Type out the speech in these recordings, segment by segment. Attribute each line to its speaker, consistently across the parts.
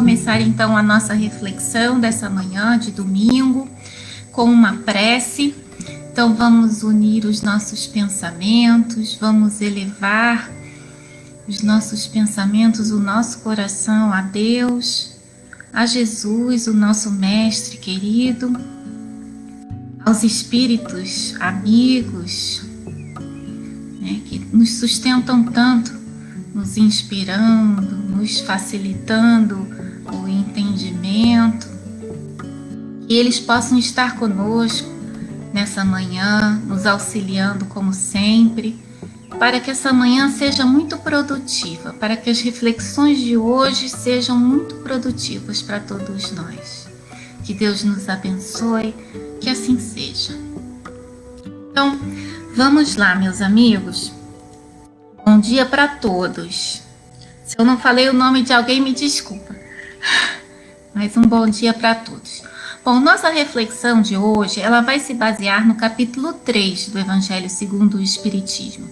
Speaker 1: começar então a nossa reflexão dessa manhã de domingo com uma prece. Então vamos unir os nossos pensamentos, vamos elevar os nossos pensamentos, o nosso coração a Deus, a Jesus, o nosso Mestre querido, aos espíritos amigos, que nos sustentam tanto, nos inspirando, nos facilitando o entendimento, que eles possam estar conosco nessa manhã, nos auxiliando como sempre, para que essa manhã seja muito produtiva, para que as reflexões de hoje sejam muito produtivas para todos nós. Que Deus nos abençoe, que assim seja. Então, vamos lá, meus amigos. Bom dia para todos. Se eu não falei o nome de alguém, me desculpa. Mas um bom dia para todos. Bom, nossa reflexão de hoje, ela vai se basear no capítulo 3 do Evangelho segundo o Espiritismo.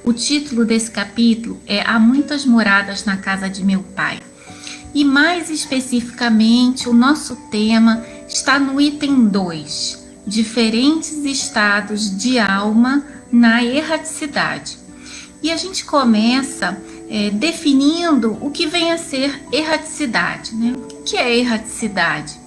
Speaker 1: O título desse capítulo é Há muitas moradas na casa de meu Pai. E mais especificamente, o nosso tema está no item 2, diferentes estados de alma na erraticidade. E a gente começa definindo o que vem a ser erraticidade, né? O que é erraticidade?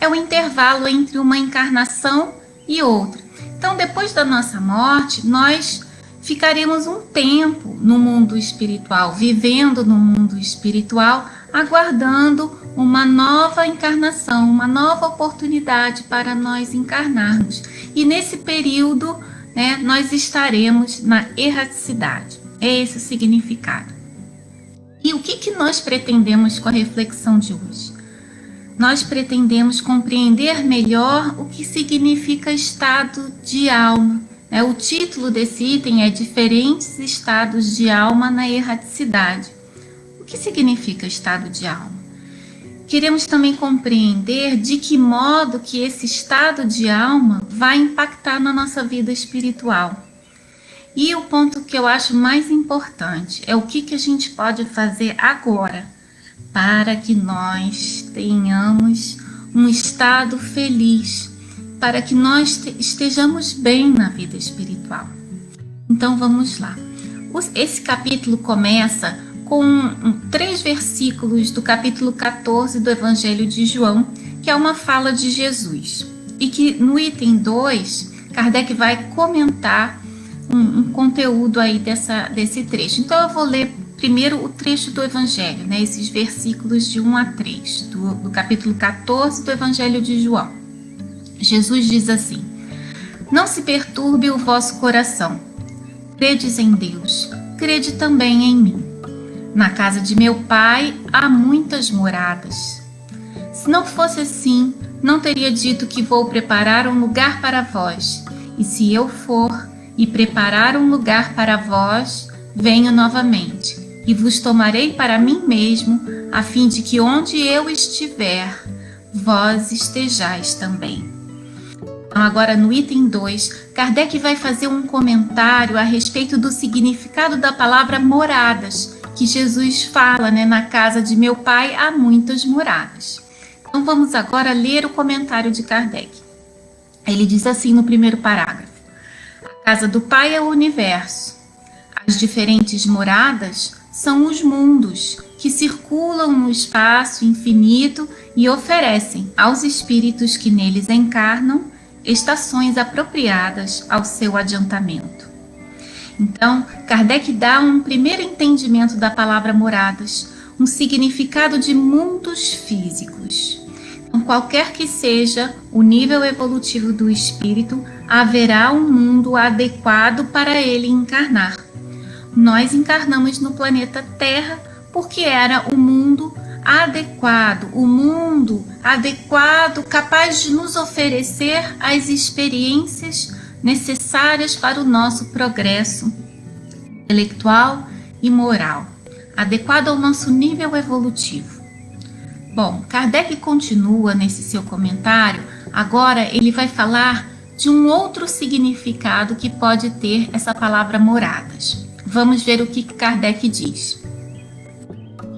Speaker 1: É o intervalo entre uma encarnação e outra. Então, depois da nossa morte, nós ficaremos um tempo no mundo espiritual, vivendo no mundo espiritual, aguardando uma nova encarnação, uma nova oportunidade para nós encarnarmos. E nesse período, nós estaremos na erraticidade. É esse o significado. E o que nós pretendemos com a reflexão de hoje? Nós pretendemos compreender melhor o que significa estado de alma. O título desse item é Diferentes estados de alma na erraticidade. O que significa estado de alma? Queremos também compreender de que modo que esse estado de alma vai impactar na nossa vida espiritual. E o ponto que eu acho mais importante é o que a gente pode fazer agora para que nós tenhamos um estado feliz, para que nós estejamos bem na vida espiritual. Então vamos lá. Esse capítulo começa com 3 versículos do capítulo 14 do Evangelho de João, que é uma fala de Jesus. E que no item 2, Kardec vai comentar um conteúdo aí desse trecho. Então eu vou ler primeiro o trecho do Evangelho, esses versículos de 1 a 3, do capítulo 14 do Evangelho de João. Jesus diz assim: Não se perturbe o vosso coração. Credes em Deus, crede também em mim. Na casa de meu Pai há muitas moradas. Se não fosse assim, não teria dito que vou preparar um lugar para vós. E se eu for e preparar um lugar para vós, venho novamente, e vos tomarei para mim mesmo, a fim de que onde eu estiver, vós estejais também. Então, agora no item 2, Kardec vai fazer um comentário a respeito do significado da palavra moradas, que Jesus fala, na casa de meu Pai há muitas moradas. Então vamos agora ler o comentário de Kardec. Ele diz assim no primeiro parágrafo: A casa do Pai é o universo. As diferentes moradas são os mundos que circulam no espaço infinito e oferecem aos espíritos que neles encarnam estações apropriadas ao seu adiantamento. Então, Kardec dá um primeiro entendimento da palavra moradas, um significado de mundos físicos. Então, qualquer que seja o nível evolutivo do espírito, haverá um mundo adequado para ele encarnar. Nós encarnamos no planeta Terra porque era o mundo adequado, capaz de nos oferecer as experiências necessárias para o nosso progresso intelectual e moral, adequado ao nosso nível evolutivo. Bom, Kardec continua nesse seu comentário. Agora ele vai falar de um outro significado que pode ter essa palavra moradas. Vamos ver o que Kardec diz.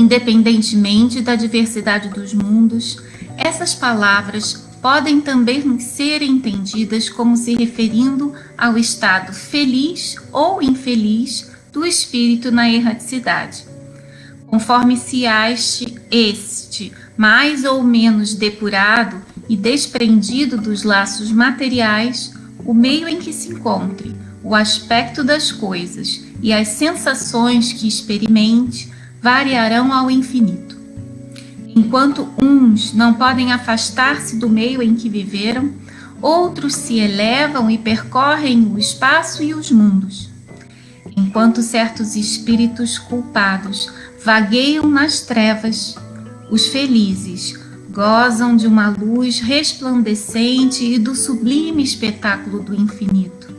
Speaker 1: Independentemente da diversidade dos mundos, essas palavras podem também ser entendidas como se referindo ao estado feliz ou infeliz do espírito na erraticidade. Conforme se ache este mais ou menos depurado e desprendido dos laços materiais, o meio em que se encontre, o aspecto das coisas e as sensações que experimente variarão ao infinito. Enquanto uns não podem afastar-se do meio em que viveram, outros se elevam e percorrem o espaço e os mundos. Enquanto certos espíritos culpados vagueiam nas trevas, os felizes gozam de uma luz resplandecente e do sublime espetáculo do infinito.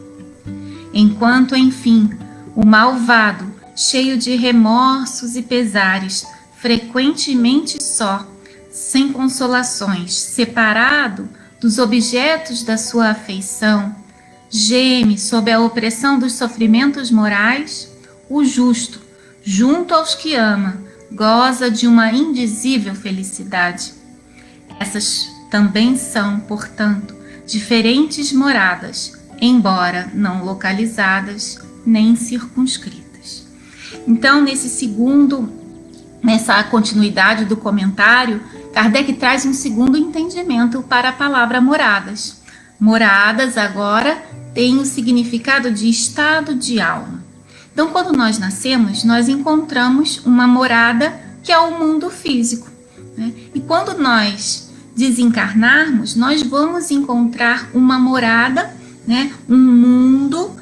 Speaker 1: Enquanto, enfim, o malvado, cheio de remorsos e pesares, frequentemente só, sem consolações, separado dos objetos da sua afeição, geme sob a opressão dos sofrimentos morais, o justo, junto aos que ama, goza de uma indizível felicidade. Essas também são, portanto, diferentes moradas, embora não localizadas nem circunscritas. Então, nessa continuidade do comentário, Kardec traz um segundo entendimento para a palavra moradas. Moradas agora tem o significado de estado de alma. Então, quando nós nascemos, nós encontramos uma morada que é o mundo físico, né? E quando nós desencarnarmos, nós vamos encontrar uma morada, né? Um mundo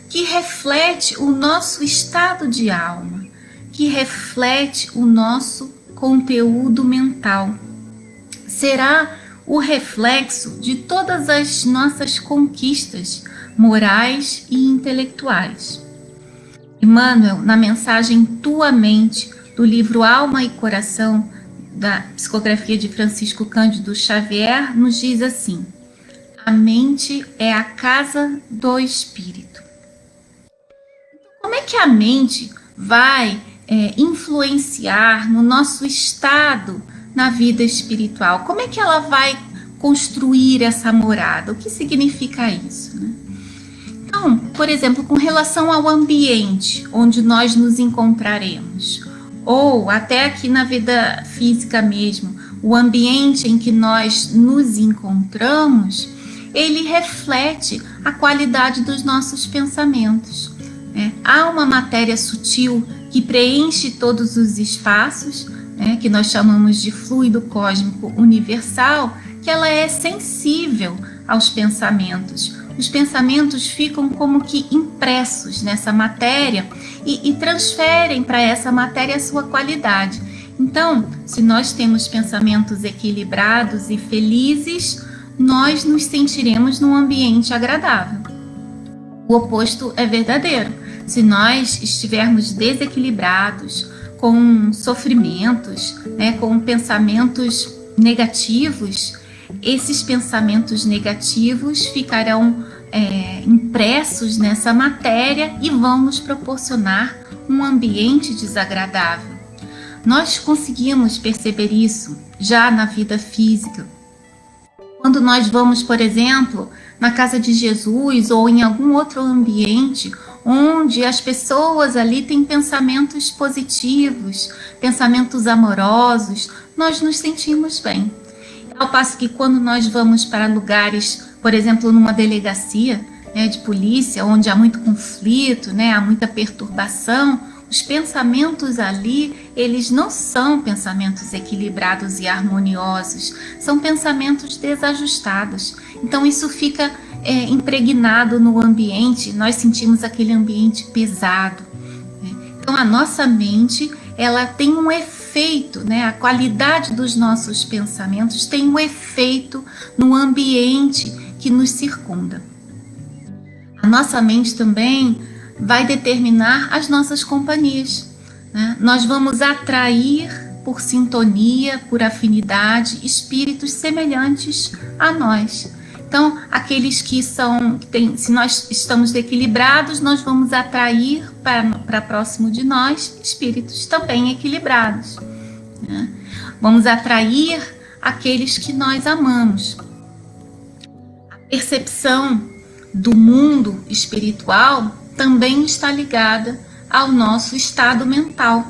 Speaker 1: que reflete o nosso estado de alma, que reflete o nosso conteúdo mental. Será o reflexo de todas as nossas conquistas morais e intelectuais. Emmanuel, na mensagem Tua Mente, do livro Alma e Coração, da psicografia de Francisco Cândido Xavier, nos diz assim: a mente é a casa do espírito. Como é que a mente vai influenciar no nosso estado na vida espiritual? Como é que ela vai construir essa morada? O que significa isso, né? Então, por exemplo, com relação ao ambiente onde nós nos encontraremos, ou até aqui na vida física mesmo, o ambiente em que nós nos encontramos, ele reflete a qualidade dos nossos pensamentos, né? Há uma matéria sutil que preenche todos os espaços, né, que nós chamamos de fluido cósmico universal, que ela é sensível aos pensamentos. Os pensamentos ficam como que impressos nessa matéria e transferem para essa matéria a sua qualidade. Então, se nós temos pensamentos equilibrados e felizes, nós nos sentiremos num ambiente agradável. O oposto é verdadeiro. Se nós estivermos desequilibrados, com sofrimentos, né, com pensamentos negativos, esses pensamentos negativos ficarão impressos nessa matéria e vão nos proporcionar um ambiente desagradável. Nós conseguimos perceber isso já na vida física. Quando nós vamos, por exemplo, na casa de Jesus ou em algum outro ambiente onde as pessoas ali têm pensamentos positivos, pensamentos amorosos, nós nos sentimos bem. Ao passo que quando nós vamos para lugares, por exemplo, numa delegacia, né, de polícia, onde há muito conflito, né, há muita perturbação, os pensamentos ali, eles não são pensamentos equilibrados e harmoniosos, são pensamentos desajustados. Então isso fica impregnado no ambiente, nós sentimos aquele ambiente pesado, né? Então a nossa mente, ela tem um efeito, né? A qualidade dos nossos pensamentos tem um efeito no ambiente que nos circunda. A nossa mente também vai determinar as nossas companhias, né? Nós vamos atrair por sintonia, por afinidade, espíritos semelhantes a nós. Então, aqueles que se nós estamos equilibrados, nós vamos atrair para próximo de nós espíritos também equilibrados. né? Vamos atrair aqueles que nós amamos. A percepção do mundo espiritual também está ligada ao nosso estado mental,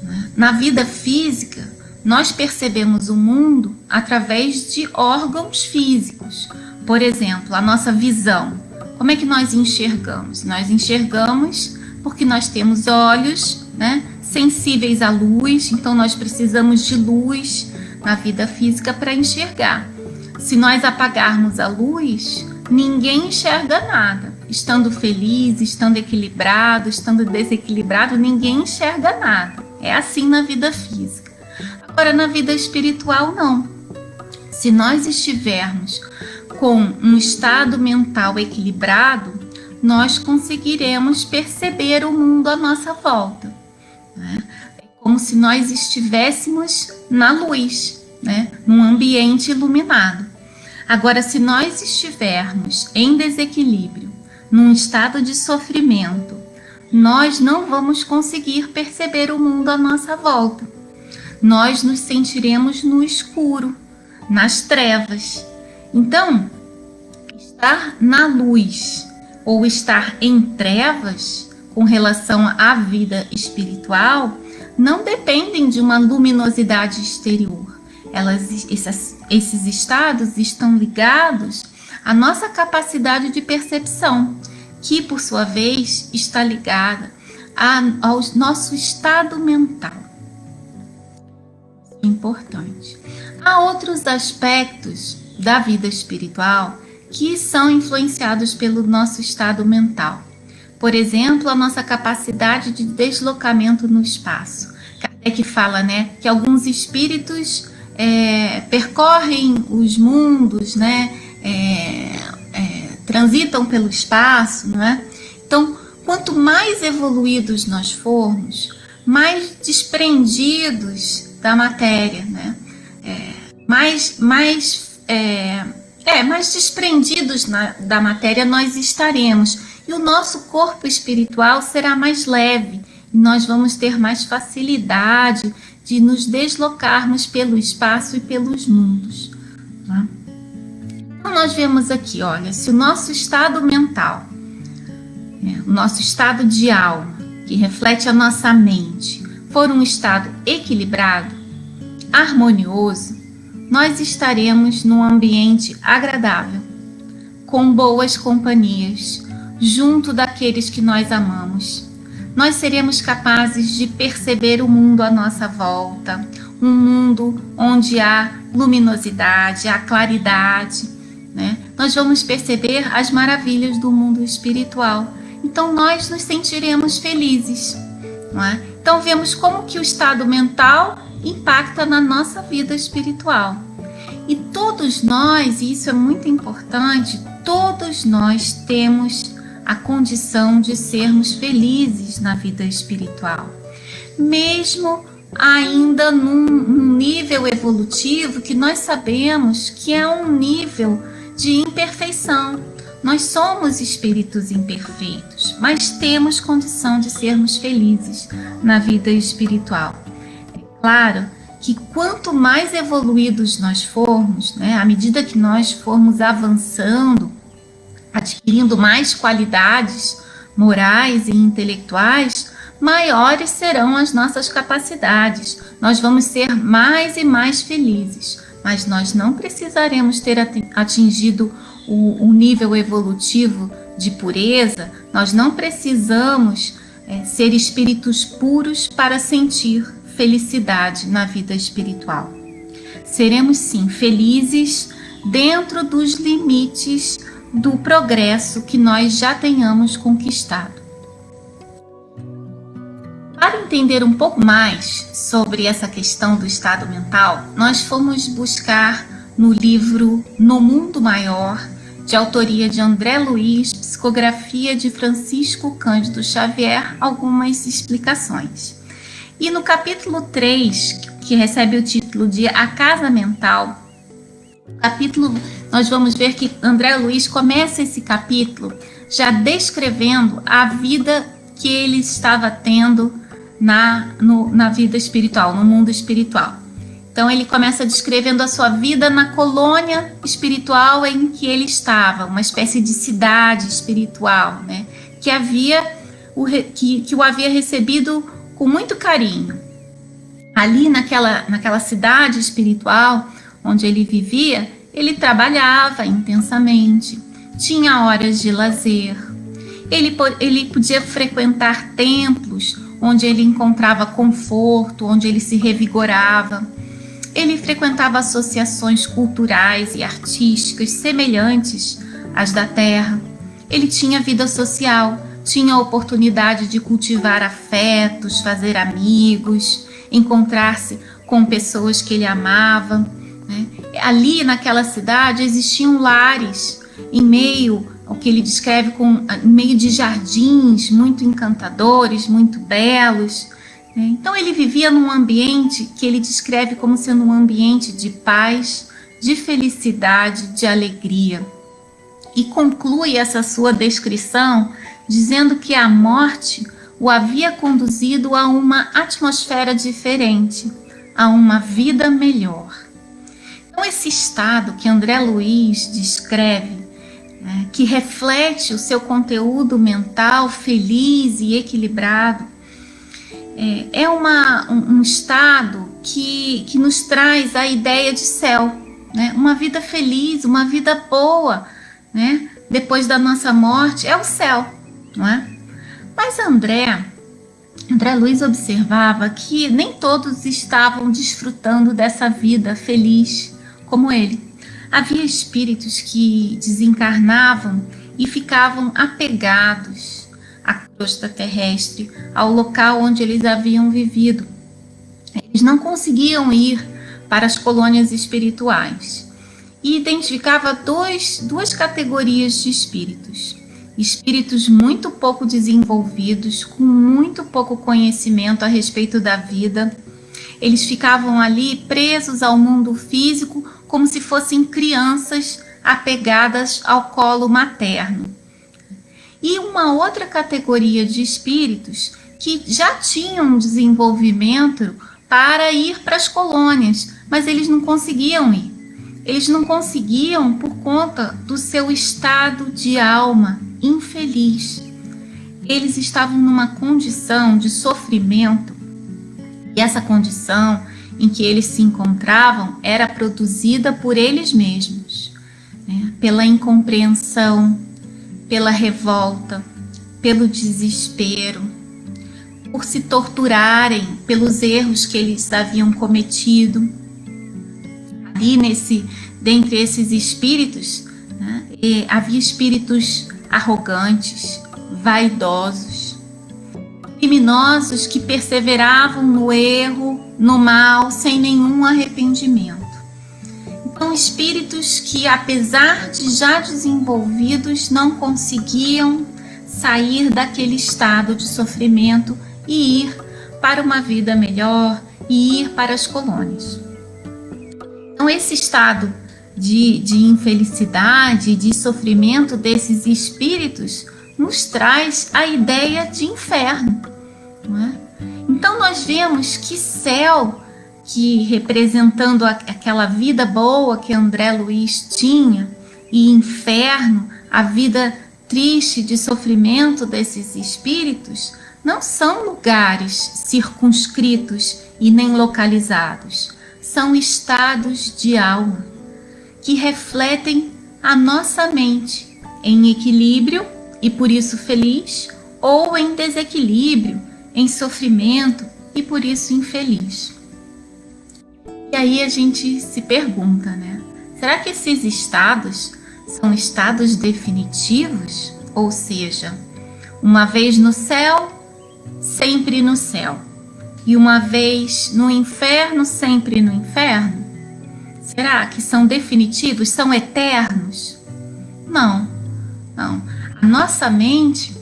Speaker 1: né? Na vida física, nós percebemos o mundo através de órgãos físicos. Por exemplo, a nossa visão. Como é que nós enxergamos? Nós enxergamos porque nós temos olhos, né, sensíveis à luz, então nós precisamos de luz na vida física para enxergar. Se nós apagarmos a luz, ninguém enxerga nada. Estando feliz, estando equilibrado, estando desequilibrado, ninguém enxerga nada. É assim na vida física. Agora, na vida espiritual, não. Se nós estivermos com um estado mental equilibrado, nós conseguiremos perceber o mundo à nossa volta, né? É como se nós estivéssemos na luz, né? Num ambiente iluminado. Agora, se nós estivermos em desequilíbrio, num estado de sofrimento, nós não vamos conseguir perceber o mundo à nossa volta. Nós nos sentiremos no escuro, nas trevas. Então, estar na luz ou estar em trevas com relação à vida espiritual não dependem de uma luminosidade exterior. Esses estados estão ligados à nossa capacidade de percepção, que por sua vez está ligada ao nosso estado mental. Importante. Há outros aspectos da vida espiritual que são influenciados pelo nosso estado mental. Por exemplo, a nossa capacidade de deslocamento no espaço. Kardec fala, né, que alguns espíritos percorrem os mundos, né, transitam pelo espaço, não é? Então, quanto mais evoluídos nós formos, mais desprendidos da matéria, né? Mais desprendidos da matéria nós estaremos, e o nosso corpo espiritual será mais leve, e nós vamos ter mais facilidade de nos deslocarmos pelo espaço e pelos mundos, né? Então nós vemos aqui, olha, se o nosso estado mental, o nosso estado de alma, que reflete a nossa mente, for um estado equilibrado, harmonioso, nós estaremos num ambiente agradável, com boas companhias, junto daqueles que nós amamos. Nós seremos capazes de perceber o mundo à nossa volta, um mundo onde há luminosidade, há claridade, né? Nós vamos perceber as maravilhas do mundo espiritual. Então nós nos sentiremos felizes, não é? Então vemos como que o estado mental impacta na nossa vida espiritual. E todos nós, e isso é muito importante, todos nós temos a condição de sermos felizes na vida espiritual, mesmo ainda num nível evolutivo que nós sabemos que é um nível de imperfeição. Nós somos espíritos imperfeitos, mas temos condição de sermos felizes na vida espiritual. É claro que quanto mais evoluídos nós formos, né, à medida que nós formos avançando, adquirindo mais qualidades morais e intelectuais, maiores serão as nossas capacidades. Nós vamos ser mais e mais felizes, mas nós não precisaremos ter atingido o nível evolutivo de pureza. Nós não precisamos ser espíritos puros para sentir felicidade na vida espiritual. Seremos sim felizes dentro dos limites do progresso que nós já tenhamos conquistado. Para entender um pouco mais sobre essa questão do estado mental, nós fomos buscar no livro No Mundo Maior, de autoria de André Luiz, psicografia de Francisco Cândido Xavier, algumas explicações. E no capítulo 3, que recebe o título de A Casa Mental, nós vamos ver que André Luiz começa esse capítulo já descrevendo a vida que ele estava tendo na vida espiritual, no mundo espiritual. Então ele começa descrevendo a sua vida na colônia espiritual em que ele estava, uma espécie de cidade espiritual, né? Que o havia recebido com muito carinho. Ali naquela cidade espiritual onde ele vivia, ele trabalhava intensamente, tinha horas de lazer, ele podia frequentar templos onde ele encontrava conforto, onde ele se revigorava. Ele frequentava associações culturais e artísticas semelhantes às da terra. Ele tinha vida social, tinha a oportunidade de cultivar afetos, fazer amigos, encontrar-se com pessoas que ele amava, né? Ali naquela cidade existiam lares em meio ao que ele descreve em meio de jardins muito encantadores, muito belos. Então ele vivia num ambiente que ele descreve como sendo um ambiente de paz, de felicidade, de alegria. E conclui essa sua descrição dizendo que a morte o havia conduzido a uma atmosfera diferente, a uma vida melhor. Então esse estado que André Luiz descreve, que reflete o seu conteúdo mental feliz e equilibrado, é um estado que nos traz a ideia de céu, né? Uma vida feliz, uma vida boa, né? Depois da nossa morte é o céu, não é? Mas André Luiz observava que nem todos estavam desfrutando dessa vida feliz como ele. Havia espíritos que desencarnavam e ficavam apegados à crosta terrestre, ao local onde eles haviam vivido. Eles não conseguiam ir para as colônias espirituais. E identificava duas categorias de espíritos. Espíritos muito pouco desenvolvidos, com muito pouco conhecimento a respeito da vida. Eles ficavam ali presos ao mundo físico como se fossem crianças apegadas ao colo materno. E uma outra categoria de espíritos que já tinham um desenvolvimento para ir para as colônias, mas eles não conseguiam ir. Eles não conseguiam por conta do seu estado de alma infeliz. Eles estavam numa condição de sofrimento, e essa condição em que eles se encontravam era produzida por eles mesmos, né? Pela incompreensão, pela revolta, pelo desespero, por se torturarem pelos erros que eles haviam cometido. Ali dentre esses espíritos, né, havia espíritos arrogantes, vaidosos, criminosos que perseveravam no erro, no mal, sem nenhum arrependimento. Então, espíritos que, apesar de já desenvolvidos, não conseguiam sair daquele estado de sofrimento e ir para uma vida melhor, e ir para as colônias. Então, esse estado de infelicidade, de sofrimento desses espíritos, nos traz a ideia de inferno, não é? Então, nós vemos que céu, que representando aquela vida boa que André Luiz tinha, e inferno, a vida triste de sofrimento desses espíritos, não são lugares circunscritos e nem localizados, são estados de alma que refletem a nossa mente em equilíbrio e por isso feliz, ou em desequilíbrio, em sofrimento e por isso infeliz. E aí a gente se pergunta, né? Será que esses estados são estados definitivos? Ou seja, uma vez no céu, sempre no céu. E uma vez no inferno, sempre no inferno? Será que são definitivos? São eternos? Não. A nossa mente,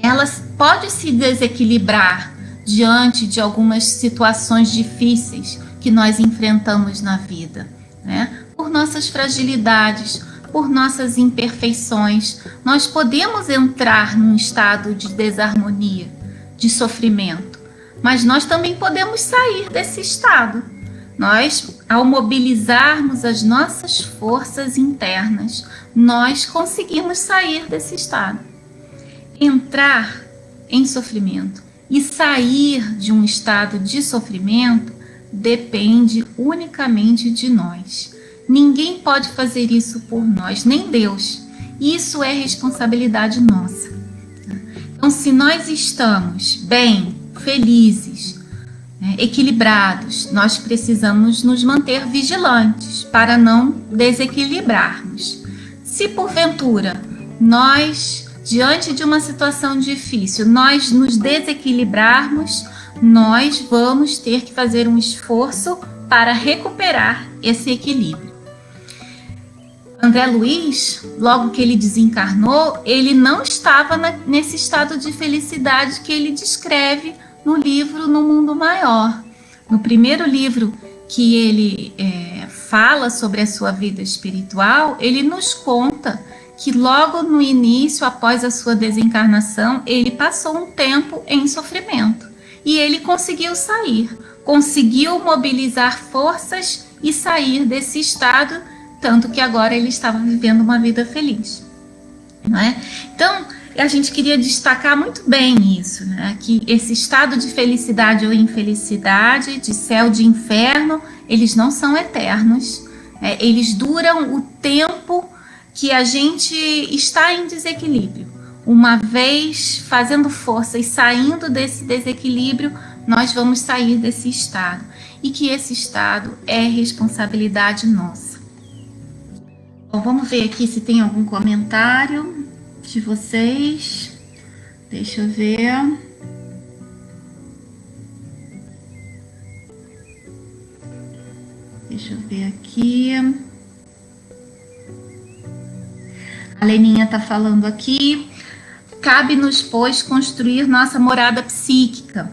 Speaker 1: ela pode se desequilibrar diante de algumas situações difíceis que nós enfrentamos na vida, né? Por nossas fragilidades, por nossas imperfeições, nós podemos entrar num estado de desarmonia, de sofrimento, mas nós também podemos sair desse estado. Nós, ao mobilizarmos as nossas forças internas, nós conseguimos sair desse estado. Entrar em sofrimento e sair de um estado de sofrimento depende unicamente de nós. Ninguém pode fazer isso por nós, nem Deus. Isso é responsabilidade nossa. Então, se nós estamos bem, felizes, equilibrados, nós precisamos nos manter vigilantes para não desequilibrarmos. Se porventura nós, diante de uma situação difícil, nós nos desequilibrarmos, nós vamos ter que fazer um esforço para recuperar esse equilíbrio. André Luiz, logo que ele desencarnou, ele não estava nesse estado de felicidade que ele descreve no livro No Mundo Maior. No primeiro livro que ele fala sobre a sua vida espiritual, ele nos conta que logo no início, após a sua desencarnação, ele passou um tempo em sofrimento. E ele conseguiu sair, conseguiu mobilizar forças e sair desse estado, tanto que agora ele estava vivendo uma vida feliz. Não é? Então, a gente queria destacar muito bem isso, né? Que esse estado de felicidade ou infelicidade, de céu, de inferno, eles não são eternos, eles duram o tempo que a gente está em desequilíbrio. Uma vez fazendo força e saindo desse desequilíbrio, nós vamos sair desse estado. E que esse estado é responsabilidade nossa. Bom, vamos ver aqui se tem algum comentário de vocês. Deixa eu ver. Deixa eu ver aqui. A Leninha está falando aqui. Cabe-nos, pois, construir nossa morada psíquica,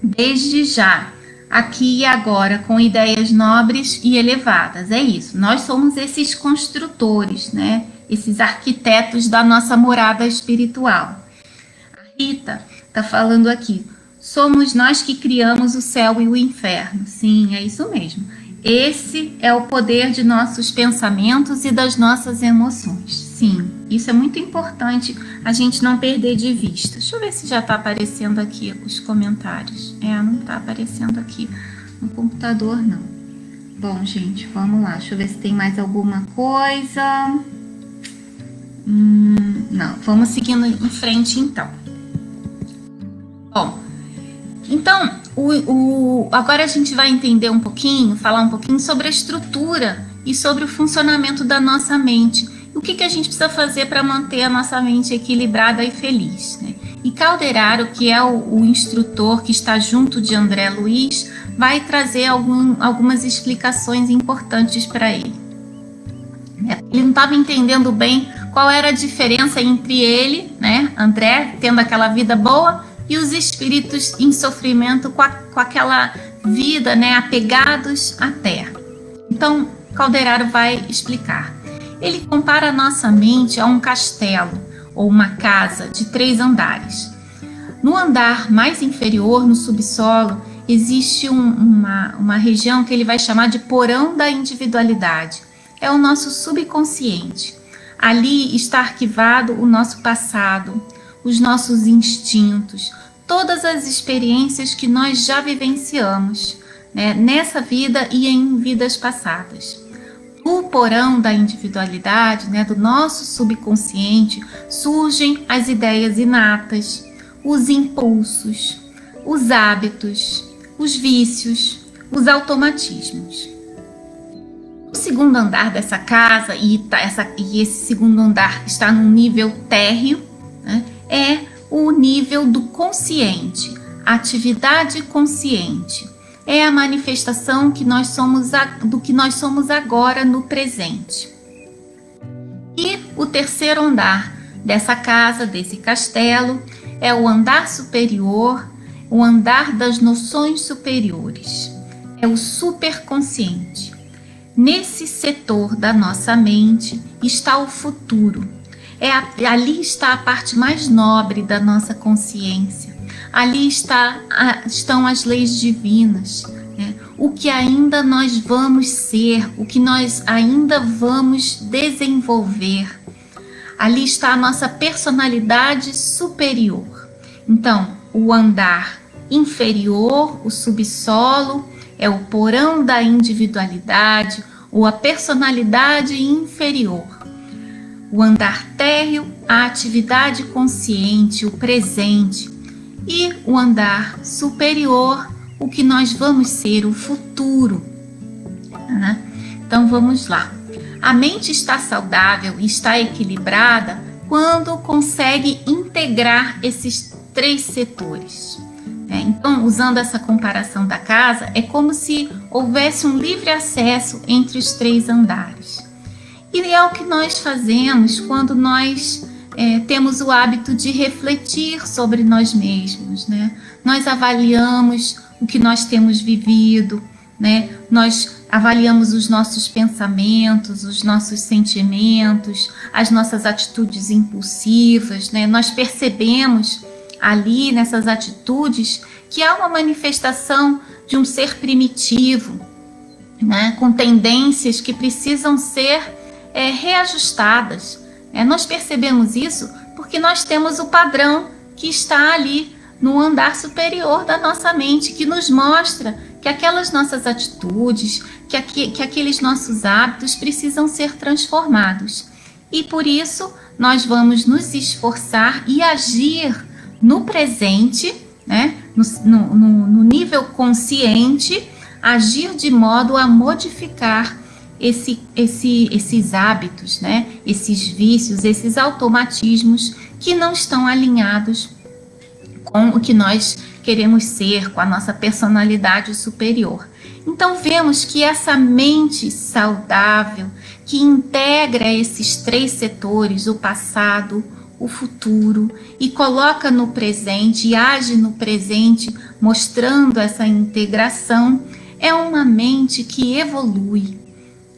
Speaker 1: desde já, aqui e agora, com ideias nobres e elevadas. É isso, nós somos esses construtores, né? Esses arquitetos da nossa morada espiritual. A Rita está falando aqui, somos nós que criamos o céu e o inferno. Sim, é isso mesmo. Esse é o poder de nossos pensamentos e das nossas emoções. Sim, isso é muito importante a gente não perder de vista. Deixa eu ver se já está aparecendo aqui os comentários. Não está aparecendo aqui no computador, não. Bom, gente, vamos lá. Deixa eu ver se tem mais alguma coisa. Não, vamos seguindo em frente, então. Bom, então, agora a gente vai entender um pouquinho, falar um pouquinho sobre a estrutura e sobre o funcionamento da nossa mente. O que a gente precisa fazer para manter a nossa mente equilibrada e feliz, né? E Calderaro, que é o instrutor que está junto de André Luiz, vai trazer algumas explicações importantes para ele. Ele não estava entendendo bem qual era a diferença entre ele, né, André, tendo aquela vida boa, e os espíritos em sofrimento com aquela vida, né, apegados à terra. Então, Calderaro vai explicar. Ele compara a nossa mente a um castelo ou uma casa de 3 andares. No andar mais inferior, no subsolo, existe uma região que ele vai chamar de porão da individualidade. É o nosso subconsciente. Ali está arquivado o nosso passado, os nossos instintos, todas as experiências que nós já vivenciamos, né, nessa vida e em vidas passadas. Do porão da individualidade, né, do nosso subconsciente, surgem as ideias inatas, os impulsos, os hábitos, os vícios, os automatismos. O segundo andar dessa casa, e esse segundo andar está num nível térreo, né, é o nível do consciente, a atividade consciente. É a manifestação do que nós somos agora no presente. E o terceiro andar dessa casa, desse castelo, é o andar superior, o andar das noções superiores. É o superconsciente. Nesse setor da nossa mente está o futuro. Ali está a parte mais nobre da nossa consciência, Ali estão as leis divinas, né? O que ainda nós vamos ser, o que nós ainda vamos desenvolver. Ali está a nossa personalidade superior. Então, o andar inferior, o subsolo, é o porão da individualidade ou a personalidade inferior. O andar térreo, a atividade consciente, o presente. E o andar superior, o que nós vamos ser, o futuro. Então vamos lá. A mente está saudável e está equilibrada quando consegue integrar esses 3 setores. Então, usando essa comparação da casa, é como se houvesse um livre acesso entre os 3 andares. E é o que nós fazemos quando nós temos o hábito de refletir sobre nós mesmos, né? Nós avaliamos o que nós temos vivido, né? Nós avaliamos os nossos pensamentos, os nossos sentimentos, as nossas atitudes impulsivas, né? Nós percebemos ali nessas atitudes que há uma manifestação de um ser primitivo, né? Com tendências que precisam ser reajustadas. Nós percebemos isso porque nós temos o padrão que está ali no andar superior da nossa mente, que nos mostra que aquelas nossas atitudes, que aqueles nossos hábitos precisam ser transformados. E por isso nós vamos nos esforçar e agir no presente, né? No nível consciente, agir de modo a modificar esses hábitos, né? Esses vícios, esses automatismos que não estão alinhados com o que nós queremos ser, com a nossa personalidade superior. Então vemos que essa mente saudável, que integra esses 3 setores, o passado, o futuro, e coloca no presente e age no presente, mostrando essa integração, é uma mente que evolui,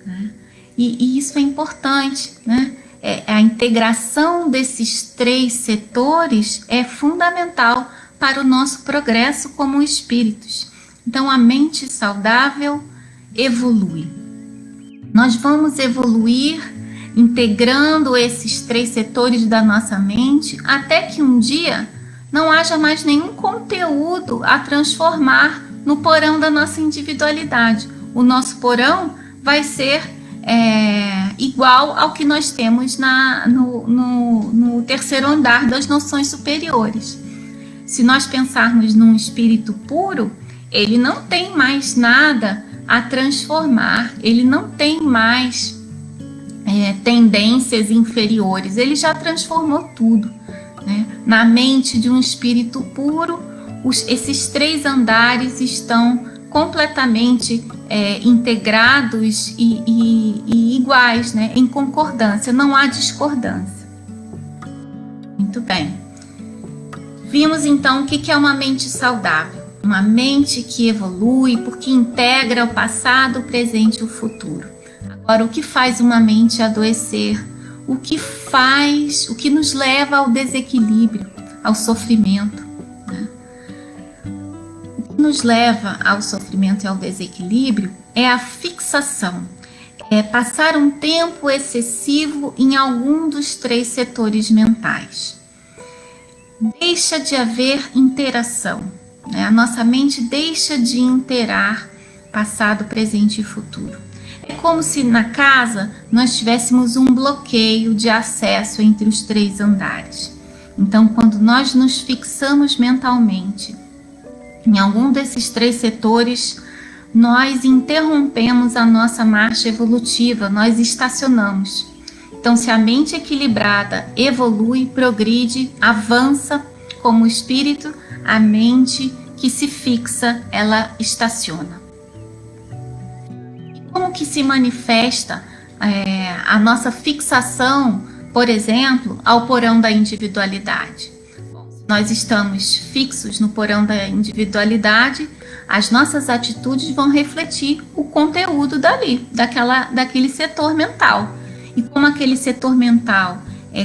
Speaker 1: né? E isso é importante, né? A integração desses 3 setores é fundamental para o nosso progresso como espíritos. Então, a mente saudável evolui. Nós vamos evoluir integrando esses 3 setores da nossa mente até que um dia não haja mais nenhum conteúdo a transformar no porão da nossa individualidade. O nosso porão vai ser igual ao que nós temos no 3º andar das noções superiores. Se nós pensarmos num espírito puro, ele não tem mais nada a transformar, ele não tem mais tendências inferiores, ele já transformou tudo, né? Na mente de um espírito puro, esses 3 andares estão completamente integrados e iguais, né? Em concordância, não há discordância. Muito bem. Vimos então o que é uma mente saudável. Uma mente que evolui porque integra o passado, o presente e o futuro. Agora, o que faz uma mente adoecer? O que nos leva ao desequilíbrio, ao sofrimento, né? O que nos leva ao sofrimento e ao desequilíbrio é a fixação, é passar um tempo excessivo em algum dos 3 setores mentais. Deixa de haver interação, né? A nossa mente deixa de interar passado, presente e futuro. É como se na casa nós tivéssemos um bloqueio de acesso entre os 3 andares. Então, quando nós nos fixamos mentalmente em algum desses 3 setores, nós interrompemos a nossa marcha evolutiva, nós estacionamos. Então, se a mente equilibrada evolui, progride, avança como espírito, a mente que se fixa, ela estaciona. Como que se manifesta a nossa fixação, por exemplo, ao porão da individualidade? Bom, se nós estamos fixos no porão da individualidade, as nossas atitudes vão refletir o conteúdo daquele setor mental. E como aquele setor mental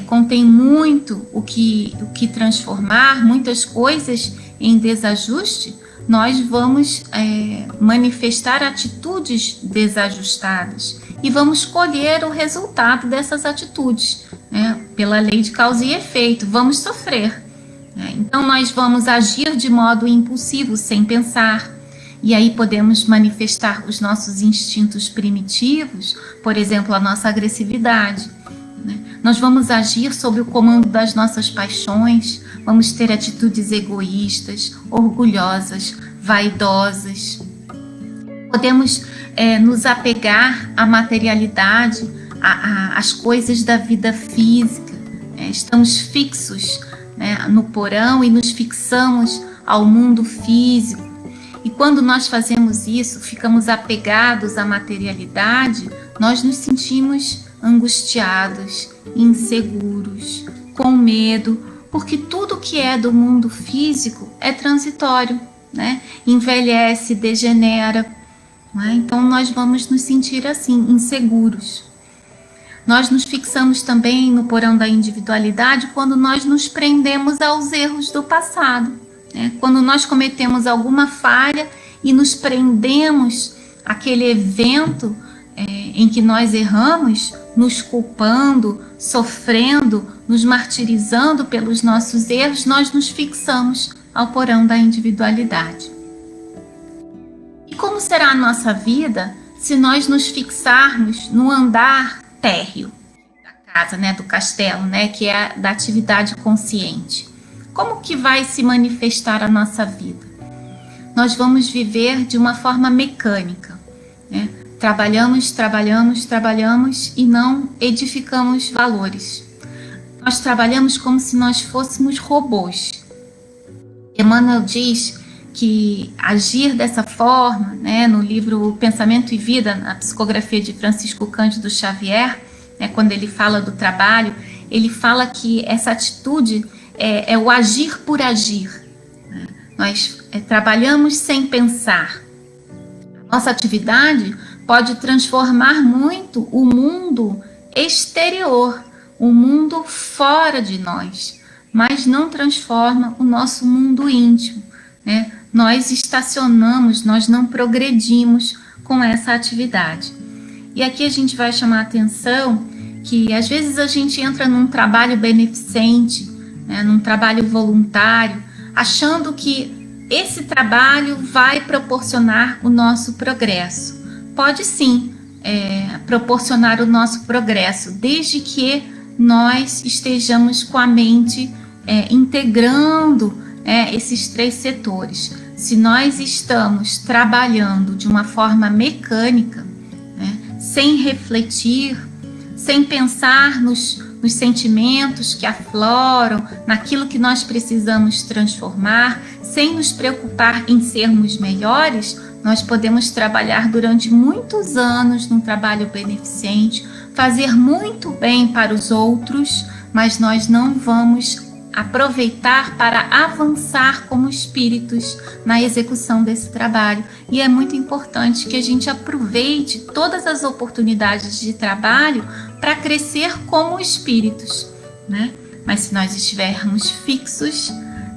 Speaker 1: contém muito o que transformar, muitas coisas em desajuste, nós vamos manifestar atitudes desajustadas e vamos colher o resultado dessas atitudes, né? Pela lei de causa e efeito, vamos sofrer. Então, nós vamos agir de modo impulsivo, sem pensar, e aí podemos manifestar os nossos instintos primitivos, por exemplo, a nossa agressividade, né? Nós vamos agir sob o comando das nossas paixões, vamos ter atitudes egoístas, orgulhosas, vaidosas. Podemos nos apegar à materialidade, às coisas da vida física. Estamos fixos, né, no porão e nos fixamos ao mundo físico. E quando nós fazemos isso, ficamos apegados à materialidade, nós nos sentimos angustiados, inseguros, com medo, porque tudo que é do mundo físico é transitório, né? Envelhece, degenera, né? Então nós vamos nos sentir assim, inseguros. Nós nos fixamos também no porão da individualidade quando nós nos prendemos aos erros do passado, né? Quando nós cometemos alguma falha e nos prendemos àquele evento em que nós erramos, nos culpando, sofrendo, nos martirizando pelos nossos erros, nós nos fixamos ao porão da individualidade. E como será a nossa vida se nós nos fixarmos no andar térreo da casa, né, do castelo, né, que é da atividade consciente? Como que vai se manifestar a nossa vida? Nós vamos viver de uma forma mecânica, né? Trabalhamos e não edificamos valores. Nós trabalhamos como se nós fôssemos robôs. Emmanuel diz que agir dessa forma, né, no livro Pensamento e Vida, na psicografia de Francisco Cândido Xavier, né, quando ele fala do trabalho, ele fala que essa atitude é o agir por agir. Né? Nós trabalhamos sem pensar. Nossa atividade pode transformar muito o mundo exterior, o mundo fora de nós, mas não transforma o nosso mundo íntimo, né? Nós estacionamos, nós não progredimos com essa atividade. E aqui a gente vai chamar a atenção que às vezes a gente entra num trabalho beneficente, né, num trabalho voluntário, achando que esse trabalho vai proporcionar o nosso progresso. Pode sim proporcionar o nosso progresso, desde que nós estejamos com a mente integrando esses três setores. Se nós estamos trabalhando de uma forma mecânica, né, sem refletir, sem pensar nos sentimentos que afloram, naquilo que nós precisamos transformar, sem nos preocupar em sermos melhores, nós podemos trabalhar durante muitos anos num trabalho beneficente, fazer muito bem para os outros, mas nós não vamos aproveitar para avançar como espíritos na execução desse trabalho. E é muito importante que a gente aproveite todas as oportunidades de trabalho para crescer como espíritos, né? Mas se nós estivermos fixos,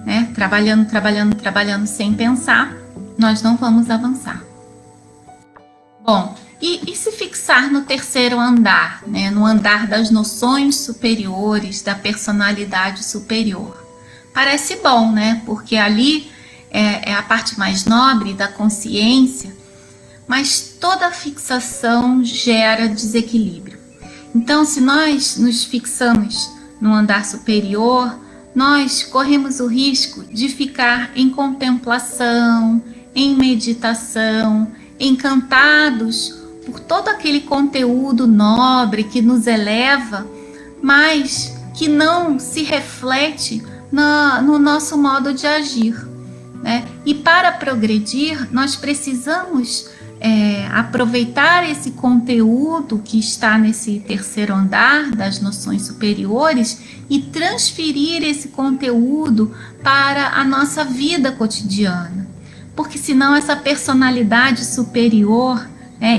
Speaker 1: né, trabalhando sem pensar, nós não vamos avançar. Bom, e se fixar no terceiro andar, né, no andar das noções superiores, da personalidade superior? Parece bom, né? Porque ali é a parte mais nobre da consciência, mas toda fixação gera desequilíbrio. Então, se nós nos fixamos no andar superior, nós corremos o risco de ficar em contemplação, em meditação, encantados por todo aquele conteúdo nobre que nos eleva, mas que não se reflete no nosso modo de agir, né? E para progredir, nós precisamos aproveitar esse conteúdo que está nesse terceiro andar das noções superiores e transferir esse conteúdo para a nossa vida cotidiana. Porque senão essa personalidade superior,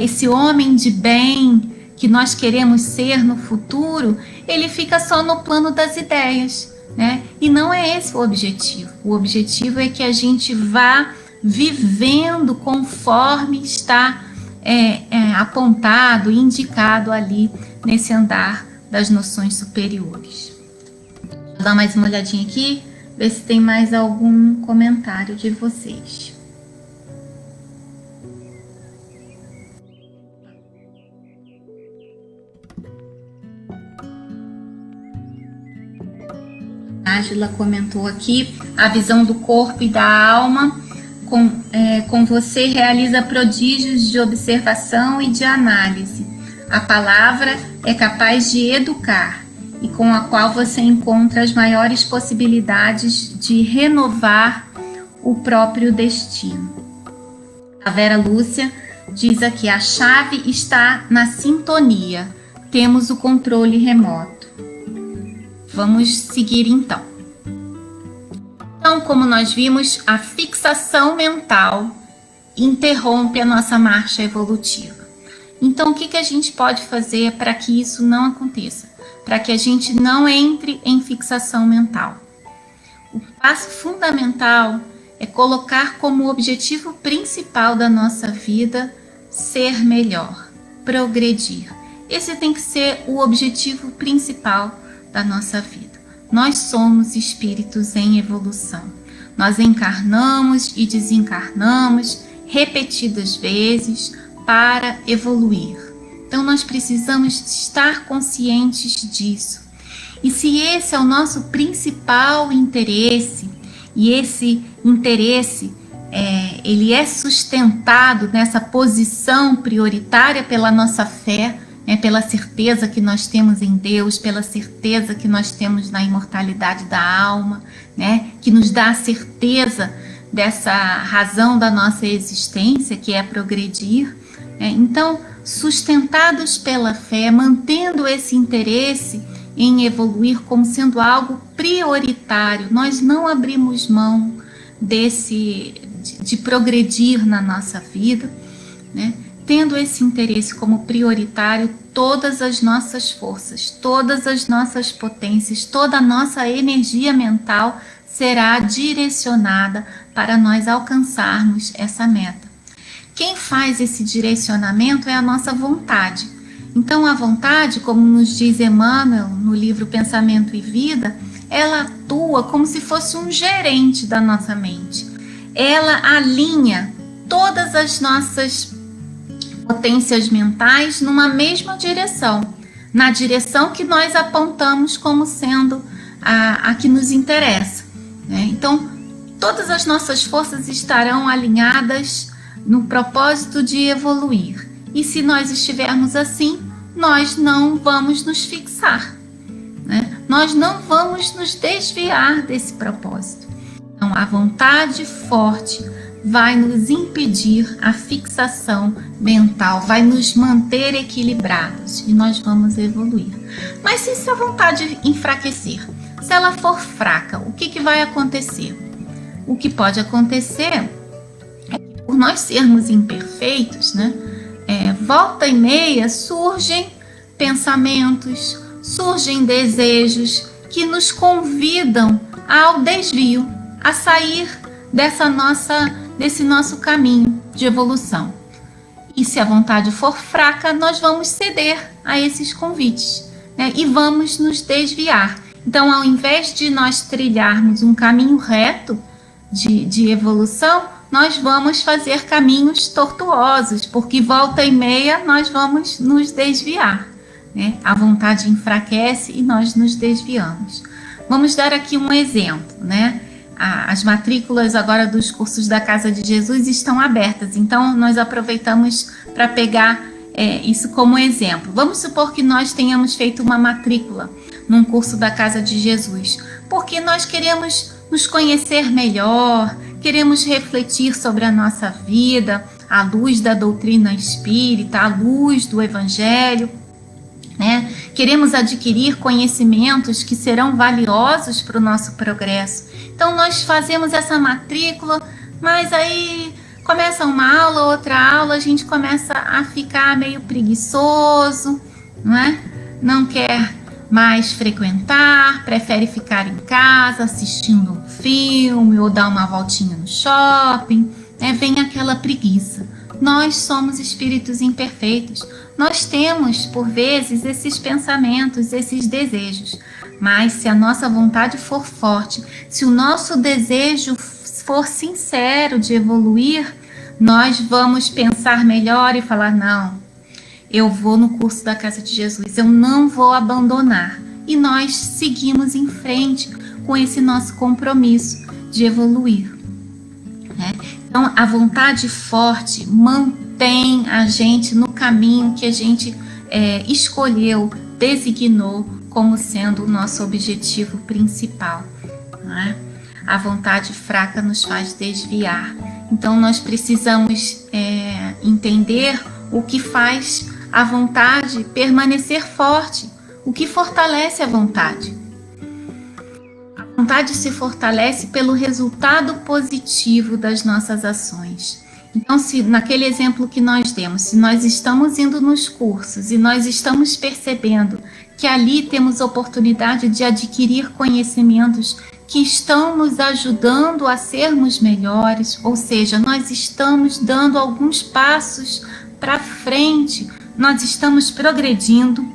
Speaker 1: esse homem de bem que nós queremos ser no futuro, ele fica só no plano das ideias, né? E não é esse o objetivo. O objetivo é que a gente vá vivendo conforme está apontado, indicado ali nesse andar das noções superiores. Vou dar mais uma olhadinha aqui, ver se tem mais algum comentário de vocês. A Ágila comentou aqui, a visão do corpo e da alma com você realiza prodígios de observação e de análise. A palavra é capaz de educar e com a qual você encontra as maiores possibilidades de renovar o próprio destino. A Vera Lúcia diz aqui, a chave está na sintonia, temos o controle remoto. Vamos seguir então. Então, como nós vimos, a fixação mental interrompe a nossa marcha evolutiva. Então, o que a gente pode fazer para que isso não aconteça? Para que a gente não entre em fixação mental. O passo fundamental é colocar como objetivo principal da nossa vida ser melhor, progredir. Esse tem que ser o objetivo principal da nossa vida. Nós somos espíritos em evolução. Nós encarnamos e desencarnamos repetidas vezes para evoluir. Então nós precisamos estar conscientes disso. E se esse é o nosso principal interesse, e esse interesse ele é sustentado nessa posição prioritária pela nossa fé, pela certeza que nós temos em Deus, pela certeza que nós temos na imortalidade da alma, que nos dá a certeza dessa razão da nossa existência, que é progredir. Então, sustentados pela fé, mantendo esse interesse em evoluir como sendo algo prioritário, nós não abrimos mão de progredir na nossa vida, Tendo esse interesse como prioritário, todas as nossas forças, todas as nossas potências, toda a nossa energia mental será direcionada para nós alcançarmos essa meta. Quem faz esse direcionamento é a nossa vontade. Então, a vontade, como nos diz Emmanuel no livro Pensamento e Vida, ela atua como se fosse um gerente da nossa mente. Ela alinha todas as nossas potências mentais numa mesma direção, na direção que nós apontamos como sendo a que nos interessa. Então, todas as nossas forças estarão alinhadas no propósito de evoluir. E se nós estivermos assim, nós não vamos nos fixar, nós não vamos nos desviar desse propósito. Então, a vontade forte vai nos impedir a fixação mental, vai nos manter equilibrados e nós vamos evoluir. Mas se essa vontade enfraquecer, se ela for fraca, o que vai acontecer? O que pode acontecer é que, por nós sermos imperfeitos, volta e meia surgem pensamentos, surgem desejos que nos convidam ao desvio, a sair desse nosso caminho de evolução. E se a vontade for fraca, nós vamos ceder a esses convites, e vamos nos desviar. Então, ao invés de nós trilharmos um caminho reto de evolução, nós vamos fazer caminhos tortuosos, porque volta e meia nós vamos nos desviar. A vontade enfraquece e nós nos desviamos. Vamos dar aqui um exemplo, As matrículas agora dos cursos da Casa de Jesus estão abertas, então nós aproveitamos para pegar isso como exemplo. Vamos supor que nós tenhamos feito uma matrícula num curso da Casa de Jesus, porque nós queremos nos conhecer melhor, queremos refletir sobre a nossa vida, à luz da doutrina espírita, à luz do Evangelho, Queremos adquirir conhecimentos que serão valiosos para o nosso progresso. Então, nós fazemos essa matrícula, mas aí começa uma aula, outra aula, a gente começa a ficar meio preguiçoso, não quer mais frequentar, prefere ficar em casa assistindo um filme ou dar uma voltinha no shopping, vem aquela preguiça. Nós somos espíritos imperfeitos, nós temos por vezes esses pensamentos, esses desejos, mas se a nossa vontade for forte, se o nosso desejo for sincero de evoluir, nós vamos pensar melhor e falar: não, eu vou no curso da Casa de Jesus, eu não vou abandonar. E nós seguimos em frente com esse nosso compromisso de evoluir. Então, a vontade forte mantém a gente no caminho que a gente escolheu, designou como sendo o nosso objetivo principal. A vontade fraca nos faz desviar. Então, nós precisamos entender o que faz a vontade permanecer forte, o que fortalece a vontade. A vontade se fortalece pelo resultado positivo das nossas ações. Então, se naquele exemplo que nós demos, se nós estamos indo nos cursos e nós estamos percebendo que ali temos oportunidade de adquirir conhecimentos que estão nos ajudando a sermos melhores, ou seja, nós estamos dando alguns passos para frente, nós estamos progredindo,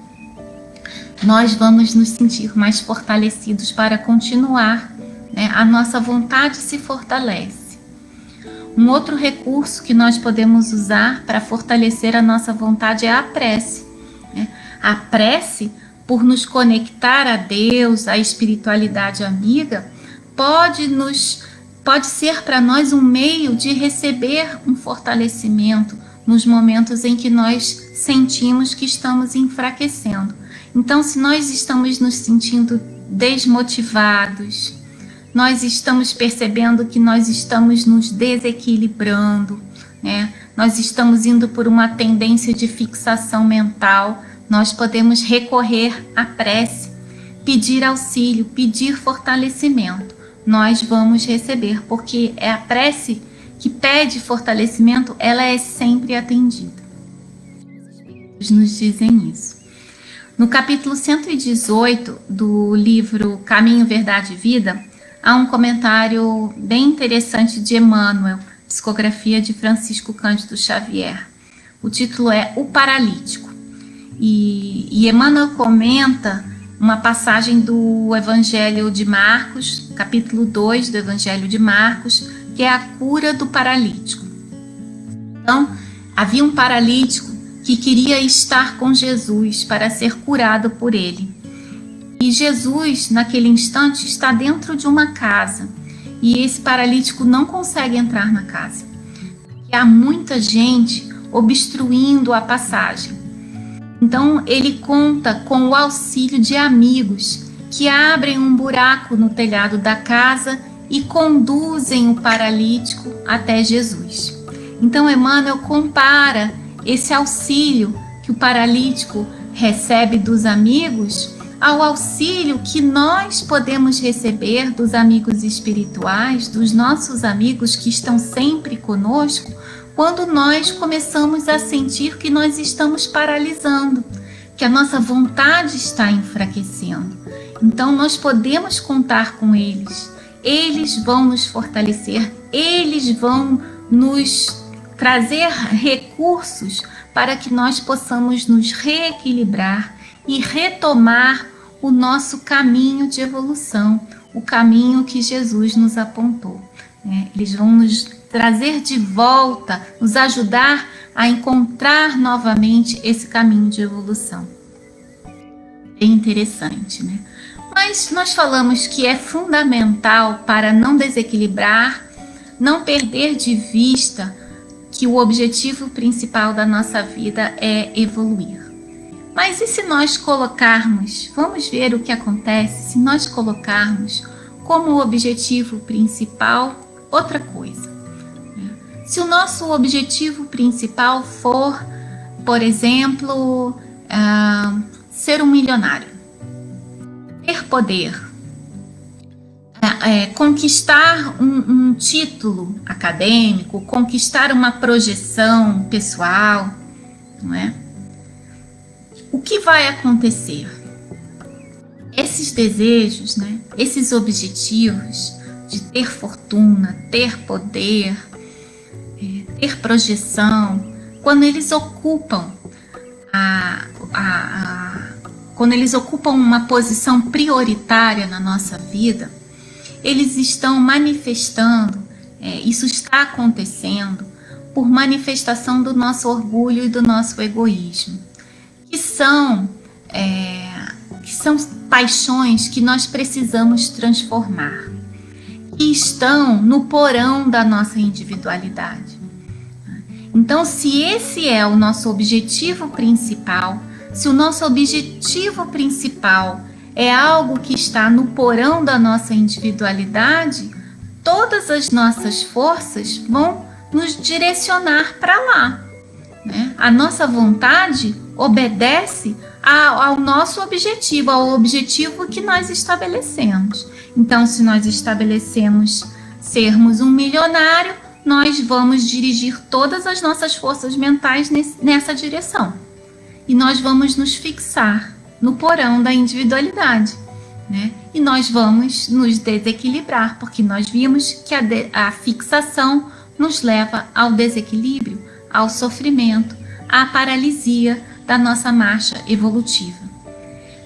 Speaker 1: nós vamos nos sentir mais fortalecidos para continuar, a nossa vontade se fortalece. Um outro recurso que nós podemos usar para fortalecer a nossa vontade é a prece. A prece, por nos conectar a Deus, à espiritualidade amiga, pode ser para nós um meio de receber um fortalecimento nos momentos em que nós sentimos que estamos enfraquecendo. Então, se nós estamos nos sentindo desmotivados, nós estamos percebendo que nós estamos nos desequilibrando, nós estamos indo por uma tendência de fixação mental, nós podemos recorrer à prece, pedir auxílio, pedir fortalecimento. Nós vamos receber, porque é a prece que pede fortalecimento, ela é sempre atendida. Os nos dizem isso. No capítulo 118 do livro Caminho, Verdade e Vida, há um comentário bem interessante de Emmanuel, psicografia de Francisco Cândido Xavier. O título é O Paralítico. E Emmanuel comenta uma passagem do Evangelho de Marcos, capítulo 2 do Evangelho de Marcos, que é a cura do paralítico. Então, havia um paralítico que queria estar com Jesus para ser curado por ele. E Jesus, naquele instante, está dentro de uma casa. E esse paralítico não consegue entrar na casa. Porque há muita gente obstruindo a passagem. Então, ele conta com o auxílio de amigos que abrem um buraco no telhado da casa e conduzem o paralítico até Jesus. Então, Emmanuel compara esse auxílio que o paralítico recebe dos amigos ao auxílio que nós podemos receber dos amigos espirituais, dos nossos amigos que estão sempre conosco, quando nós começamos a sentir que nós estamos paralisando, que a nossa vontade está enfraquecendo. Então, nós podemos contar com eles. Eles vão nos fortalecer, eles vão nos trazer recursos para que nós possamos nos reequilibrar e retomar o nosso caminho de evolução, o caminho que Jesus nos apontou. Eles vão nos trazer de volta, nos ajudar a encontrar novamente esse caminho de evolução. Bem interessante, né? Mas nós falamos que é fundamental para não desequilibrar, não perder de vista que o objetivo principal da nossa vida é evoluir. Mas e se nós colocarmos, vamos ver o que acontece se nós colocarmos como objetivo principal outra coisa. Se o nosso objetivo principal for, por exemplo, ser um milionário, ter poder, conquistar um título acadêmico, conquistar uma projeção pessoal, não é? O que vai acontecer? esses desejos, né, esses objetivos de ter fortuna, ter poder, ter projeção, quando eles ocupam quando eles ocupam uma posição prioritária na nossa vida, eles estão manifestando, isso está acontecendo por manifestação do nosso orgulho e do nosso egoísmo, que são paixões que nós precisamos transformar, que estão no porão da nossa individualidade. Então, se esse é o nosso objetivo principal, se o nosso objetivo principal é algo que está no porão da nossa individualidade, todas as nossas forças vão nos direcionar para lá, né? A nossa vontade obedece ao nosso objetivo, ao objetivo que nós estabelecemos. Então, se nós estabelecemos sermos um milionário, nós vamos dirigir todas as nossas forças mentais nessa direção. E nós vamos nos fixar no porão da individualidade, né? E nós vamos nos desequilibrar, porque nós vimos que a fixação nos leva ao desequilíbrio, ao sofrimento, à paralisia da nossa marcha evolutiva.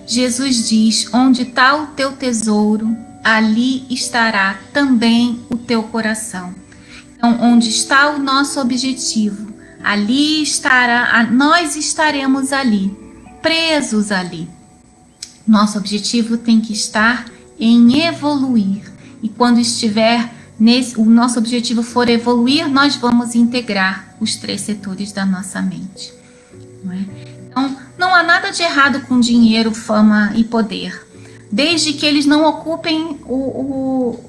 Speaker 1: Jesus diz: onde está o teu tesouro, ali estará também o teu coração. Então, onde está o nosso objetivo, ali estará, nós estaremos ali, presos ali. Nosso objetivo tem que estar em evoluir. E quando o nosso objetivo for evoluir, nós vamos integrar os 3 setores da nossa mente. Não é? Então, não há nada de errado com dinheiro, fama e poder, desde que eles não ocupem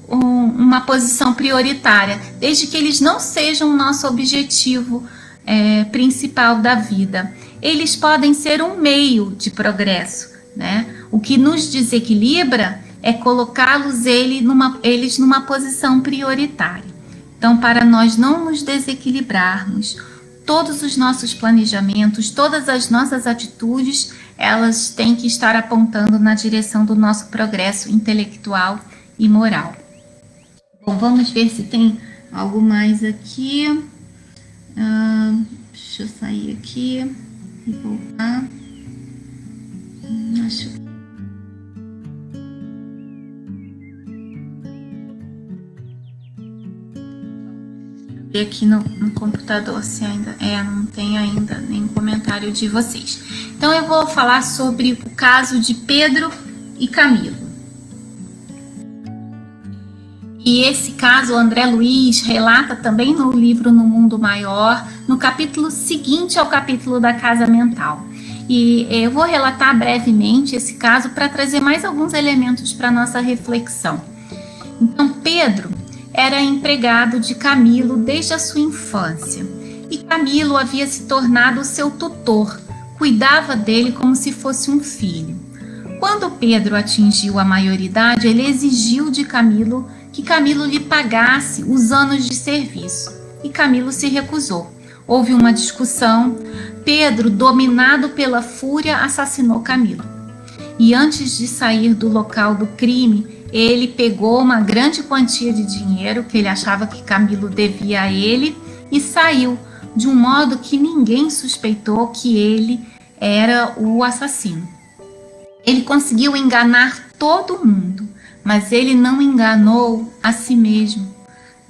Speaker 1: uma posição prioritária, desde que eles não sejam o nosso objetivo principal da vida. Eles podem ser um meio de progresso, né? O que nos desequilibra é colocá-los eles numa posição prioritária. Então, para nós não nos desequilibrarmos, todos os nossos planejamentos, todas as nossas atitudes, elas têm que estar apontando na direção do nosso progresso intelectual e moral. Bom, vamos ver se tem algo mais aqui. Deixa eu sair aqui e voltar. Acho que aqui no computador se ainda não tem ainda nenhum comentário de vocês. Então eu vou falar sobre o caso de Pedro e Camilo. E esse caso o André Luiz relata também no livro No Mundo Maior, no capítulo seguinte ao capítulo da casa mental. E eu vou relatar brevemente esse caso para trazer mais alguns elementos para a nossa reflexão. Então, Pedro era empregado de Camilo desde a sua infância, e Camilo havia se tornado seu tutor, cuidava dele como se fosse um filho. Quando Pedro atingiu a maioridade, ele exigiu de Camilo que Camilo lhe pagasse os anos de serviço, e Camilo se recusou. Houve uma discussão, Pedro, dominado pela fúria, assassinou Camilo. E antes de sair do local do crime, ele pegou uma grande quantia de dinheiro que ele achava que Camilo devia a ele e saiu, de um modo que ninguém suspeitou que ele era o assassino. Ele conseguiu enganar todo mundo, mas ele não enganou a si mesmo.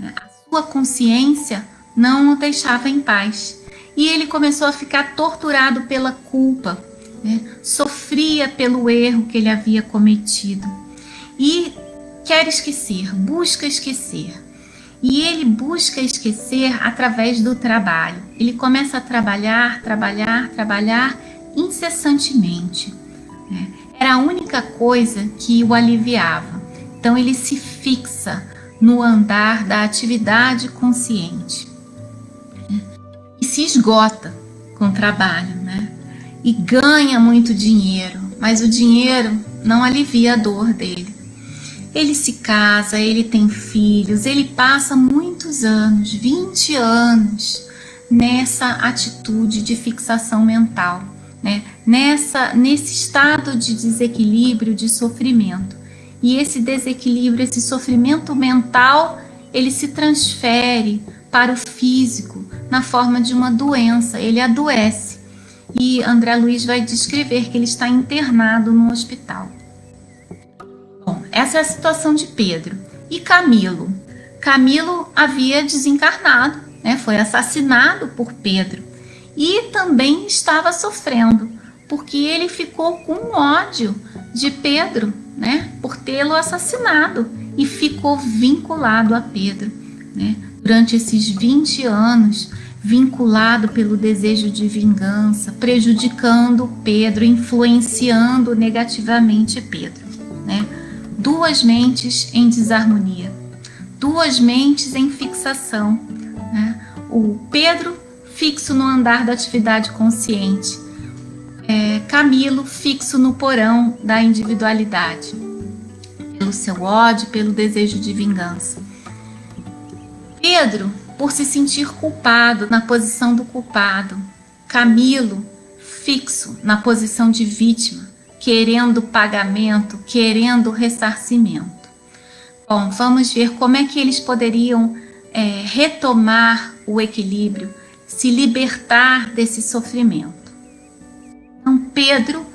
Speaker 1: A sua consciência não o deixava em paz. E ele começou a ficar torturado pela culpa, né? Sofria pelo erro que ele havia cometido. E quer esquecer, busca esquecer. E ele busca esquecer através do trabalho. Ele começa a trabalhar incessantemente, né? Era a única coisa que o aliviava. Então ele se fixa no andar da atividade consciente, né? E se esgota com o trabalho, né? E ganha muito dinheiro, mas o dinheiro não alivia a dor dele. Ele se casa, ele tem filhos, ele passa muitos anos, 20 anos, nessa atitude de fixação mental, né, nesse estado de desequilíbrio, de sofrimento. E esse desequilíbrio, esse sofrimento mental, ele se transfere para o físico na forma de uma doença, ele adoece. E André Luiz vai descrever que ele está internado no hospital. Bom, essa é a situação de Pedro. E Camilo? Camilo havia desencarnado, né? Foi assassinado por Pedro. E também estava sofrendo, porque ele ficou com ódio de Pedro, né? Por tê-lo assassinado. E ficou vinculado a Pedro, né? Durante esses 20 anos, vinculado pelo desejo de vingança, prejudicando Pedro, influenciando negativamente Pedro, né? Duas mentes em desarmonia, duas mentes em fixação, né? O Pedro fixo no andar da atividade consciente, Camilo fixo no porão da individualidade, pelo seu ódio, pelo desejo de vingança. Pedro, por se sentir culpado, na posição do culpado. Camilo, fixo na posição de vítima, querendo pagamento, querendo ressarcimento. Bom, vamos ver como é que eles poderiam retomar o equilíbrio, se libertar desse sofrimento. Então, Pedro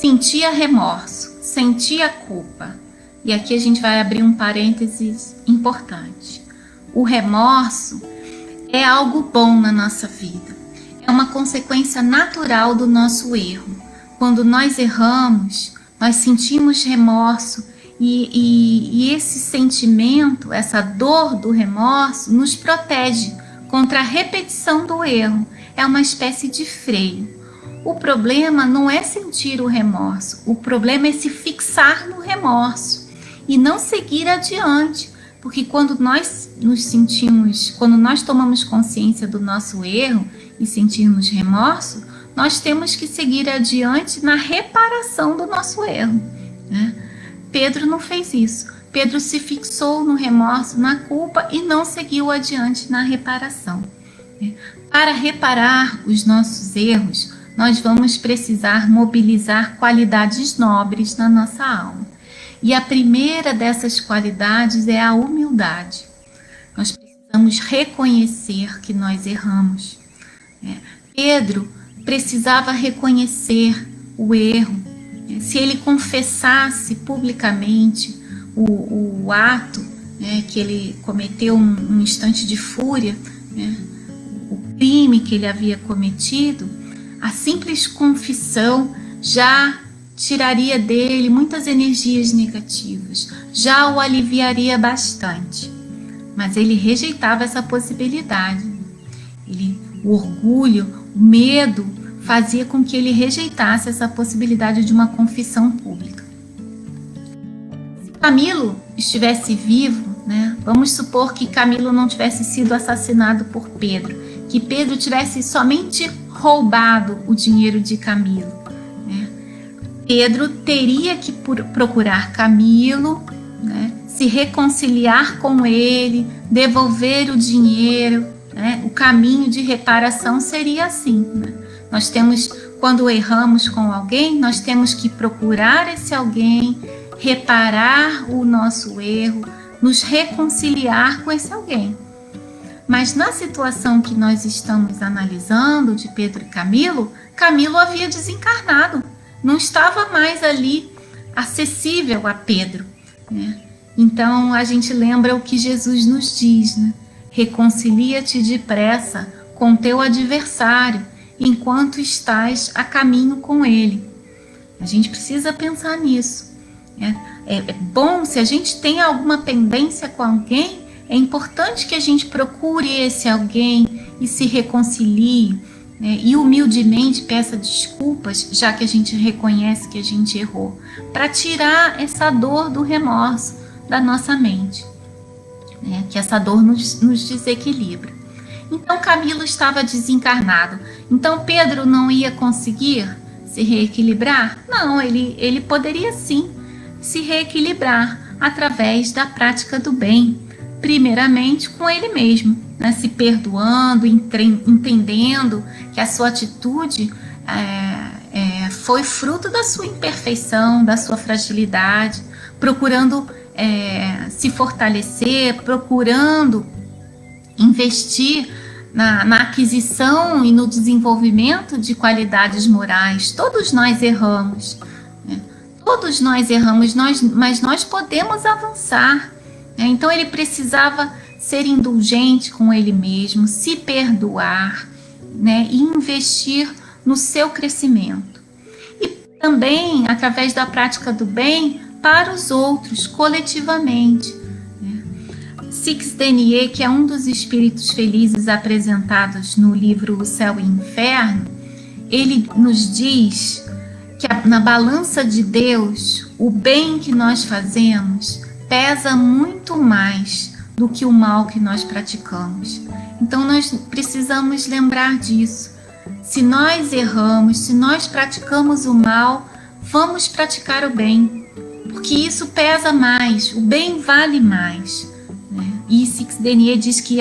Speaker 1: sentia remorso, sentia culpa. E aqui a gente vai abrir um parênteses importante. O remorso é algo bom na nossa vida. É uma consequência natural do nosso erro. Quando nós erramos, nós sentimos remorso e esse sentimento, essa dor do remorso, nos protege contra a repetição do erro. É uma espécie de freio. O problema não é sentir o remorso, o problema é se fixar no remorso e não seguir adiante, porque quando nós nos sentimos, quando nós tomamos consciência do nosso erro e sentirmos remorso, nós temos que seguir adiante na reparação do nosso erro, né? Pedro não fez isso. Pedro se fixou no remorso, na culpa e não seguiu adiante na reparação. Para reparar os nossos erros, nós vamos precisar mobilizar qualidades nobres na nossa alma. E a primeira dessas qualidades é a humildade. Nós precisamos reconhecer que nós erramos. Pedro precisava reconhecer o erro. Se ele confessasse publicamente o ato, que ele cometeu num instante de fúria, o crime que ele havia cometido, a simples confissão já tiraria dele muitas energias negativas, já o aliviaria bastante. Mas ele rejeitava essa possibilidade. O orgulho, o medo fazia com que ele rejeitasse essa possibilidade de uma confissão pública. Se Camilo estivesse vivo, vamos supor que Camilo não tivesse sido assassinado por Pedro, que Pedro tivesse somente roubado o dinheiro de Camilo. Pedro teria que procurar Camilo, se reconciliar com ele, devolver o dinheiro. O caminho de reparação seria assim. Nós temos, quando erramos com alguém, nós temos que procurar esse alguém, reparar o nosso erro, nos reconciliar com esse alguém. Mas na situação que nós estamos analisando de Pedro e Camilo, Camilo havia desencarnado, não estava mais ali acessível a Pedro. Então a gente lembra o que Jesus nos diz, reconcilia-te depressa com teu adversário, enquanto estás a caminho com ele. A gente precisa pensar nisso. É bom, se a gente tem alguma pendência com alguém, é importante que a gente procure esse alguém e se reconcilie, e humildemente peça desculpas, já que a gente reconhece que a gente errou, para tirar essa dor do remorso da nossa mente, que essa dor nos desequilibra. Então Camilo estava desencarnado. Então Pedro não ia conseguir se reequilibrar? Não, ele poderia sim se reequilibrar através da prática do bem, primeiramente com ele mesmo, se perdoando, entendendo que a sua atitude foi fruto da sua imperfeição, da sua fragilidade, procurando se fortalecer, procurando investir na aquisição e no desenvolvimento de qualidades morais. Todos nós erramos, né? Todos nós erramos, mas nós podemos avançar, né? Então ele precisava ser indulgente com ele mesmo, se perdoar, né? E investir no seu crescimento. E também, através da prática do bem, para os outros, coletivamente. Cixteniex, que é um dos espíritos felizes apresentados no livro O Céu e o Inferno, ele nos diz que na balança de Deus, o bem que nós fazemos pesa muito mais do que o mal que nós praticamos. Então nós precisamos lembrar disso. Se nós erramos, se nós praticamos o mal, vamos praticar o bem, porque isso pesa mais, o bem vale mais. E Cixteniex diz que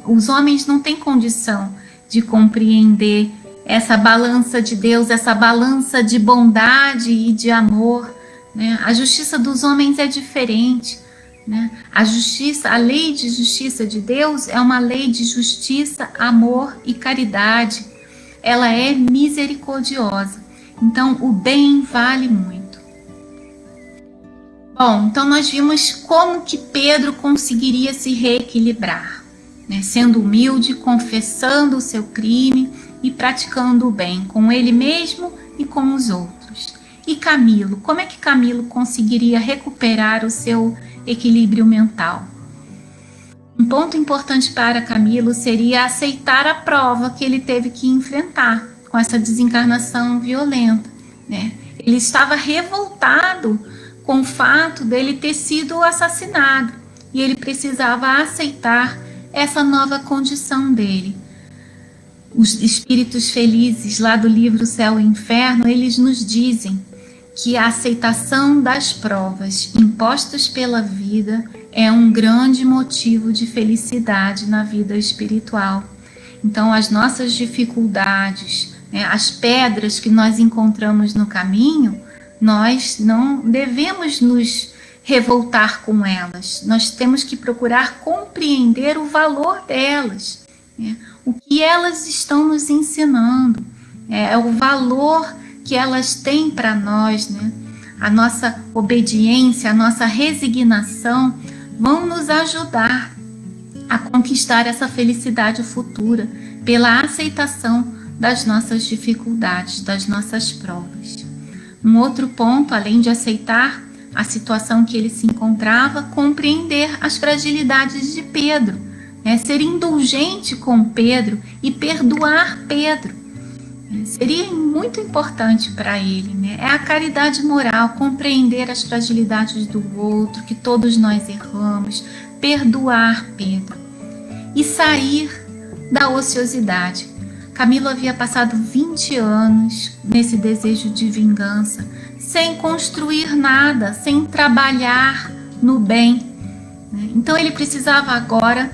Speaker 1: os homens não têm condição de compreender essa balança de Deus, essa balança de bondade e de amor, né? A justiça dos homens é diferente, né? A lei de justiça de Deus é uma lei de justiça, amor e caridade. Ela é misericordiosa. Então, o bem vale muito. Bom, então nós vimos como que Pedro conseguiria se reequilibrar, né? Sendo humilde, confessando o seu crime e praticando o bem com ele mesmo e com os outros. E Camilo, como é que Camilo conseguiria recuperar o seu equilíbrio mental? Um ponto importante para Camilo seria aceitar a prova que ele teve que enfrentar com essa desencarnação violenta, né? Ele estava revoltado com o fato dele ter sido assassinado, e ele precisava aceitar essa nova condição dele. Os espíritos felizes lá do livro Céu e Inferno, eles nos dizem que a aceitação das provas impostas pela vida é um grande motivo de felicidade na vida espiritual. Então, as nossas dificuldades, né, as pedras que nós encontramos no caminho, nós não devemos nos revoltar com elas. Nós temos que procurar compreender o valor delas, né? O que elas estão nos ensinando, é o valor que elas têm para nós, né? A nossa obediência, a nossa resignação vão nos ajudar a conquistar essa felicidade futura pela aceitação das nossas dificuldades, das nossas provas. Um outro ponto, além de aceitar a situação que ele se encontrava, compreender as fragilidades de Pedro, né? Ser indulgente com Pedro e perdoar Pedro. Seria muito importante para ele, né? É a caridade moral, compreender as fragilidades do outro, que todos nós erramos, perdoar Pedro e sair da ociosidade. Camilo havia passado 20 anos nesse desejo de vingança, sem construir nada, sem trabalhar no bem. Então ele precisava agora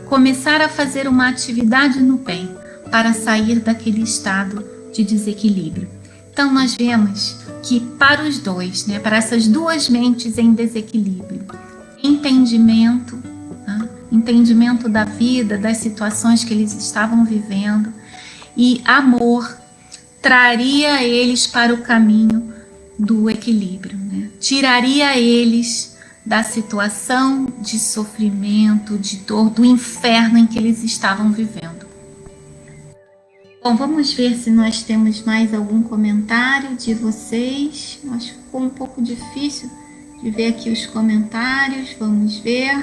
Speaker 1: começar a fazer uma atividade no bem, para sair daquele estado de desequilíbrio. Então nós vemos que para os dois, né, para essas duas mentes em desequilíbrio, entendimento da vida, das situações que eles estavam vivendo, e amor traria eles para o caminho do equilíbrio, né? Tiraria eles da situação de sofrimento, de dor, do inferno em que eles estavam vivendo. Bom, vamos ver se nós temos mais algum comentário de vocês. Acho que ficou um pouco difícil de ver aqui os comentários. Vamos ver.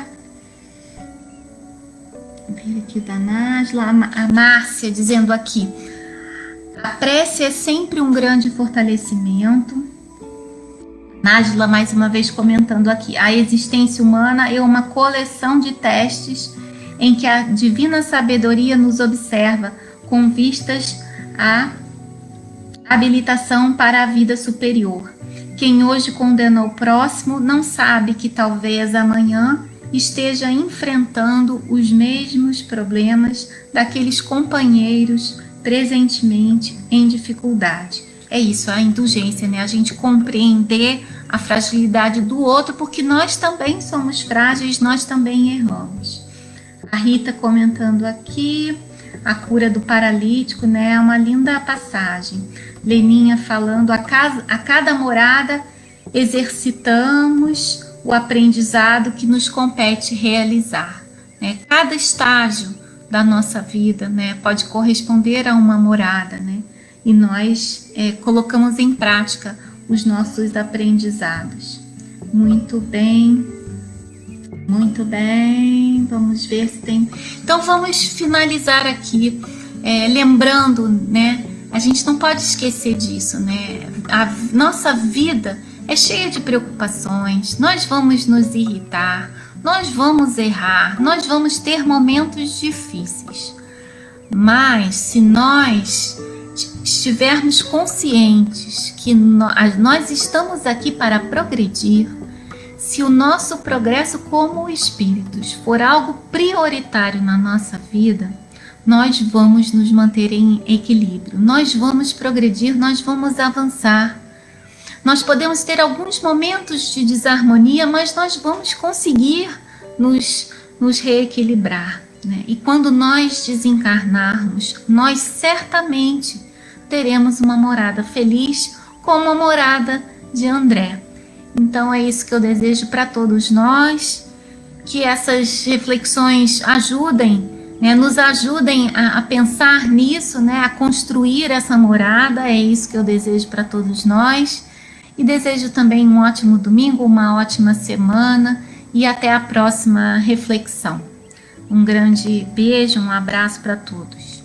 Speaker 1: Vou ver aqui da Nájila. A Márcia dizendo aqui: a prece é sempre um grande fortalecimento. Nájila mais uma vez comentando aqui: a existência humana é uma coleção de testes em que a divina sabedoria nos observa com vistas à habilitação para a vida superior. Quem hoje condena o próximo não sabe que talvez amanhã esteja enfrentando os mesmos problemas daqueles companheiros presentemente em dificuldade. É isso, a indulgência, né? A gente compreender a fragilidade do outro, porque nós também somos frágeis, nós também erramos. A Rita comentando aqui, a cura do paralítico, né? É uma linda passagem. Leninha falando, a cada morada exercitamos o aprendizado que nos compete realizar, né? Cada estágio da nossa vida, né, pode corresponder a uma morada, né? E nós colocamos em prática os nossos aprendizados. Muito bem, muito bem. Vamos ver se tem. Então vamos finalizar aqui, lembrando, né? A gente não pode esquecer disso, né? A nossa vida é cheia de preocupações. Nós vamos nos irritar, nós vamos errar, nós vamos ter momentos difíceis. Mas se nós estivermos conscientes que nós estamos aqui para progredir, se o nosso progresso como espíritos for algo prioritário na nossa vida, nós vamos nos manter em equilíbrio, nós vamos progredir, nós vamos avançar. Nós podemos ter alguns momentos de desarmonia, mas nós vamos conseguir nos reequilibrar, né? E quando nós desencarnarmos, nós certamente teremos uma morada feliz como a morada de André. Então é isso que eu desejo para todos nós, que essas reflexões ajudem, né, nos ajudem a pensar nisso, né, a construir essa morada. É isso que eu desejo para todos nós. E desejo também um ótimo domingo, uma ótima semana e até a próxima reflexão. Um grande beijo, um abraço para todos.